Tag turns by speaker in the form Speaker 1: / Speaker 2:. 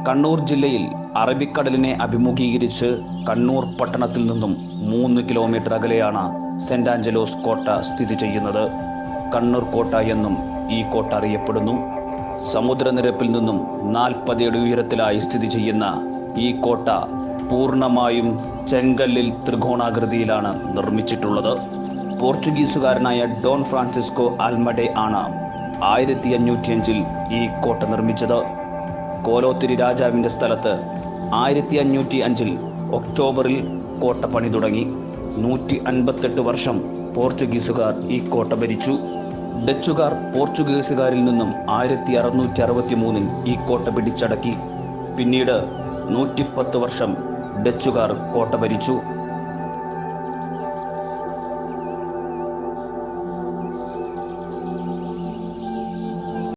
Speaker 1: കണ്ണൂർ ജില്ലയിൽ അറബിക്കടലിനെ അഭിമുഖീകരിച്ച് കണ്ണൂർ പട്ടണത്തിൽ നിന്നും 3 കിലോമീറ്റർ അകലെയാണ് സെന്റ് ആഞ്ചലോസ് കോട്ട സ്ഥിതി ചെയ്യുന്നത്. കണ്ണൂർ കോട്ട എന്നും ഈ കോട്ട അറിയപ്പെടുന്നു. സമുദ്രനിരപ്പിൽ നിന്നും 40 അടി ഉയരത്തിലായി സ്ഥിതി ചെയ്യുന്ന ഈ കോട്ട പൂർണ്ണമായും ചെങ്കല്ലിൽ ത്രികോണാകൃതിയിലാണ് നിർമ്മിച്ചിട്ടുള്ളത്. പോർച്ചുഗീസുകാരനായ ഡോൺ ഫ്രാൻസിസ്കോ അൽമഡെ ആണ് 1505 ഈ കോട്ട നിർമ്മിച്ചത്. കോലോത്തിരി രാജാവിൻ്റെ സ്ഥലത്ത് 1505 ഒക്ടോബറിൽ കോട്ട പണി തുടങ്ങി. 158 വർഷം പോർച്ചുഗീസുകാർ ഈ കോട്ട ഭരിച്ചു. ഡച്ചുകാർ പോർച്ചുഗീസുകാരിൽ നിന്നും 1663 ഈ കോട്ട പിടിച്ചടക്കി. പിന്നീട് 110 വർഷം ഡച്ചുകാർ കോട്ട ഭരിച്ചു.